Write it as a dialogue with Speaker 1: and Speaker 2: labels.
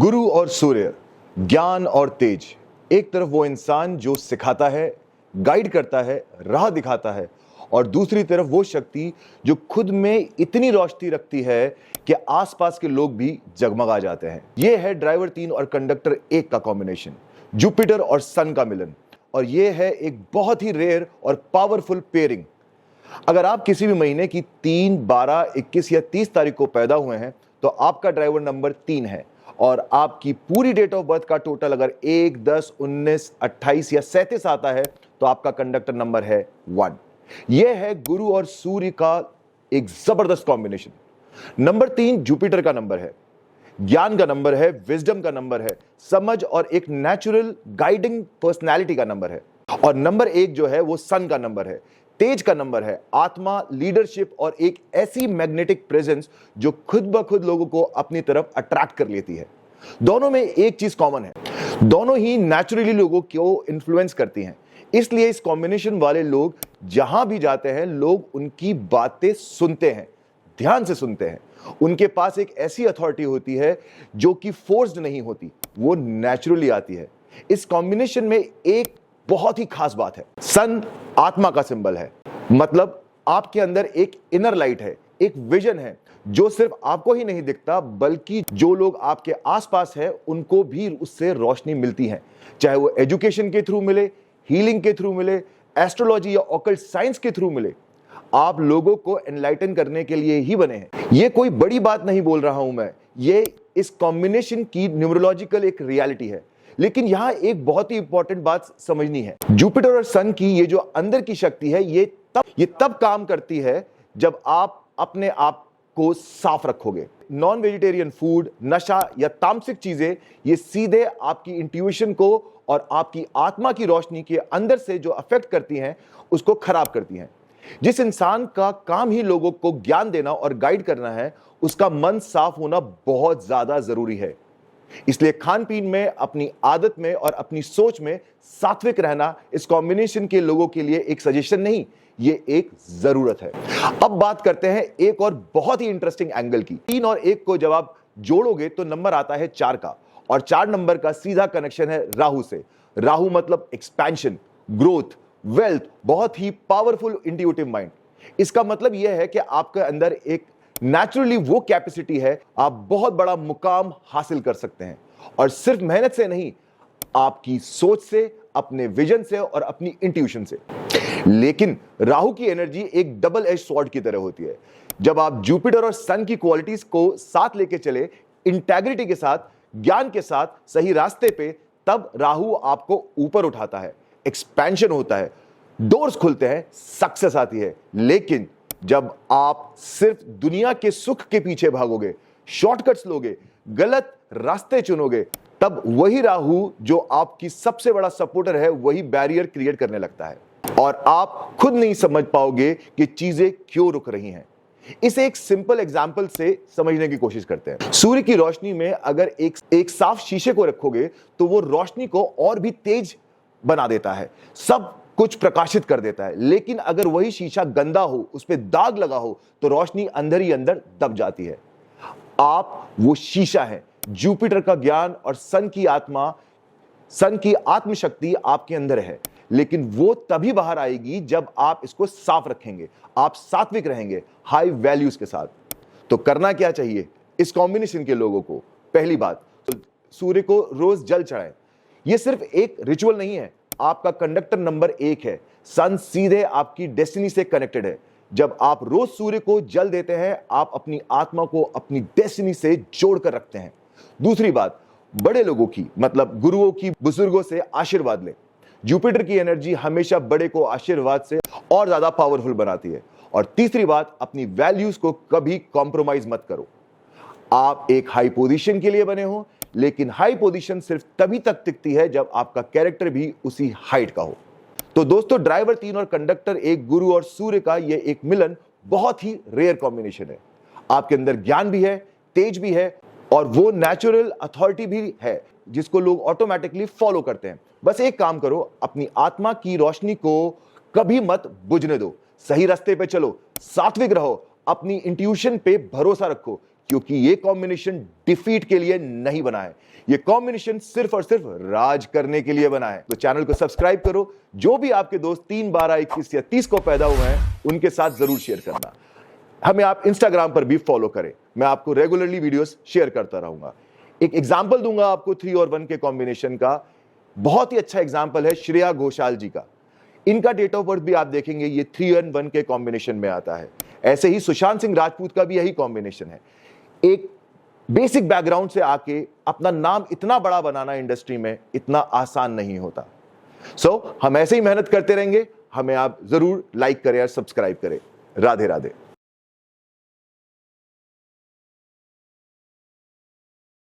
Speaker 1: गुरु और सूर्य, ज्ञान और तेज। एक तरफ वो इंसान जो सिखाता है, गाइड करता है, राह दिखाता है, और दूसरी तरफ वो शक्ति जो खुद में इतनी रोशनी रखती है कि आसपास के लोग भी जगमगा जाते हैं। ये है ड्राइवर 3 और कंडक्टर 1 का कॉम्बिनेशन, जुपिटर और सन का मिलन। और ये है एक बहुत ही रेयर और पावरफुल पेयरिंग। अगर आप किसी भी महीने की 3, 12, 21 या 30 तारीख को पैदा हुए हैं तो आपका ड्राइवर नंबर 3 है, और आपकी पूरी डेट ऑफ बर्थ का टोटल अगर 1, 10, 19, 28 या 37 आता है तो आपका कंडक्टर नंबर है 1। यह है गुरु और सूर्य का एक जबरदस्त कॉम्बिनेशन। नंबर 3 जुपिटर का नंबर है, ज्ञान का नंबर है, विजडम का नंबर है, समझ और एक नेचुरल गाइडिंग पर्सनैलिटी का नंबर है। और नंबर 1 जो है वो सन का नंबर है, तेज का नंबर है, आत्मा, लीडरशिप और एक ऐसी मैग्नेटिक प्रेजेंस जो खुद ब खुद लोगों को अपनी तरफ अट्रैक्ट कर लेती है। दोनों में एक चीज कॉमन है, दोनों ही नेचुरली लोगों को इन्फ्लुएंस करती हैं। इसलिए इस कॉम्बिनेशन वाले लोग जहां भी जाते हैं, लोग उनकी बातें सुनते हैं, ध्यान से सुनते हैं। उनके पास एक ऐसी अथॉरिटी होती है जो कि फोर्स्ड नहीं होती, वो नेचुरली आती है। इस कॉम्बिनेशन में एक बहुत ही खास बात है, सन आत्मा का सिंबल है। मतलब आपके अंदर एक इनर लाइट है, एक विजन है जो सिर्फ आपको ही नहीं दिखता बल्कि जो लोग आपके आसपास है उनको भी उससे रोशनी मिलती है। चाहे वो एजुकेशन के थ्रू मिले, हीलिंग के थ्रू मिले, एस्ट्रोलॉजी या ऑकल्ट साइंस के थ्रू मिले, आप लोगों को एनलाइटन करने के लिए ही बने हैं। ये कोई बड़ी बात नहीं बोल रहा हूं मैं, ये इस कॉम्बिनेशन की न्यूमरोलॉजिकल एक रियलिटी है। लेकिन यहां एक बहुत ही इंपॉर्टेंट बात समझनी है, जुपिटर और सन की ये जो अंदर की शक्ति है ये तब काम करती है जब आप अपने आप को साफ रखोगे। नॉन वेजिटेरियन फूड, नशा या तामसिक चीजें ये सीधे आपकी इंट्यूशन को और आपकी आत्मा की रोशनी के अंदर से जो अफेक्ट करती हैं उसको खराब करती हैं। जिस इंसान का काम ही लोगों को ज्ञान देना और गाइड करना है, उसका मन साफ होना बहुत ज्यादा जरूरी है। इसलिए खान पीन में, अपनी आदत में और अपनी सोच में सात्विक रहना इस कॉम्बिनेशन के लोगों के लिए एक सजेशन नहीं, ये एक जरूरत है। अब बात करते हैं एक और बहुत ही इंटरेस्टिंग एंगल की। 3 और 1 को जब आप जोड़ोगे तो नंबर आता है 4 का, और 4 नंबर का सीधा कनेक्शन है राहु से। राहु मतलब एक्सपेंशन, ग्रोथ, वेल्थ, बहुत ही पावरफुल इंट्यूटिव माइंड। इसका मतलब यह है कि आपके अंदर एक नेचुरली वो कैपेसिटी है, आप बहुत बड़ा मुकाम हासिल कर सकते हैं, और सिर्फ मेहनत से नहीं, आपकी सोच से, अपने विजन से और अपनी इंट्यूशन से। लेकिन राहु की एनर्जी एक डबल एज स्वॉर्ड की तरह होती है। जब आप जुपिटर और सन की क्वालिटीज को साथ लेके चले, इंटेग्रिटी के साथ, ज्ञान के साथ, सही रास्ते पे, तब राहु आपको ऊपर उठाता है, एक्सपेंशन होता है, डोर्स खुलते हैं, सक्सेस आती है। लेकिन जब आप सिर्फ दुनिया के सुख के पीछे भागोगे, शॉर्टकट्स लोगे, गलत रास्ते चुनोगे, तब वही राहु जो आपकी सबसे बड़ा सपोर्टर है वही बैरियर क्रिएट करने लगता है, और आप खुद नहीं समझ पाओगे कि चीजें क्यों रुक रही हैं। इसे एक सिंपल एग्जांपल से समझने की कोशिश करते हैं। सूर्य की रोशनी में अगर एक साफ शीशे को रखोगे तो वो रोशनी को और भी तेज बना देता है, सब कुछ प्रकाशित कर देता है। लेकिन अगर वही शीशा गंदा हो, उस पे दाग लगा हो, तो रोशनी अंदर ही अंदर दब जाती है। आप वो शीशा है। जुपिटर का ज्ञान और सन की आत्मशक्ति आपके अंदर है, लेकिन वो तभी बाहर आएगी जब आप इसको साफ रखेंगे, आप सात्विक रहेंगे, हाई वैल्यूज के साथ। तो करना क्या चाहिए इस कॉम्बिनेशन के लोगों को? पहली बात, तो सूर्य को रोज जल चढ़ाएं। ये सिर्फ एक रिचुअल नहीं है, आपका कंडक्टर नंबर 1 है। सन सीधे आपकी डेस्टिनी से कनेक्टेड है। जब आप रोज सूर्य को जल देते हैं, आप अपनी आत्मा को अपनी डेस्टिनी से जोड़कर रखते हैं। दूसरी बात, बड़े लोगों की, मतलब गुरुओं की, बुजुर्गों से आशीर्वाद लें। जुपिटर की एनर्जी हमेशा बड़े को आशीर्वाद से और ज्यादा पावरफुल बनाती है। और तीसरी बात, अपनी वैल्यूज को कभी कॉम्प्रोमाइज मत करो। आप एक हाई पोजीशन के लिए बने हो, लेकिन हाई पोजीशन सिर्फ तभी तक टिकती है जब आपका कैरेक्टर भी उसी हाइट का हो। तो दोस्तों, ड्राइवर 3 और कंडक्टर 1, गुरु और सूर्य का यह एक मिलन बहुत ही रेयर कॉम्बिनेशन है। आपके अंदर ज्ञान भी है, तेज भी है, और वो नेचुरल अथॉरिटी भी है जिसको लोग ऑटोमेटिकली फॉलो करते हैं। बस एक काम करो, अपनी आत्मा की रोशनी को कभी मत बुझने दो, सही रास्ते पे चलो, सात्विक रहो, अपनी इंट्यूशन पे भरोसा रखो, क्योंकि ये कॉम्बिनेशन डिफीट के लिए नहीं बना है, ये कॉम्बिनेशन सिर्फ और सिर्फ राज करने के लिए बना है। तो चैनल को सब्सक्राइब करो, जो भी आपके दोस्त 3, 12, 21 या 30 को पैदा हुए हैं उनके साथ जरूर शेयर करना। हमें आप इंस्टाग्राम पर भी फॉलो करें, मैं आपको रेगुलरली वीडियोस शेयर करता रहूंगा। एक एग्जांपल दूंगा आपको 3 और 1 के कॉम्बिनेशन का, बहुत ही अच्छा एग्जांपल है श्रेया घोषाल जी का। इनका डेट ऑफ बर्थ भी आप देखेंगे ये 3 और 1 के कॉम्बिनेशन में आता है। ऐसे ही सुशांत सिंह राजपूत का भी यही कॉम्बिनेशन है। एक बेसिक बैकग्राउंड से आके अपना नाम इतना बड़ा बनाना इंडस्ट्री में इतना आसान नहीं होता। सो हम ऐसे ही मेहनत करते रहेंगे, हमें आप जरूर लाइक करें और सब्सक्राइब करें। राधे राधे।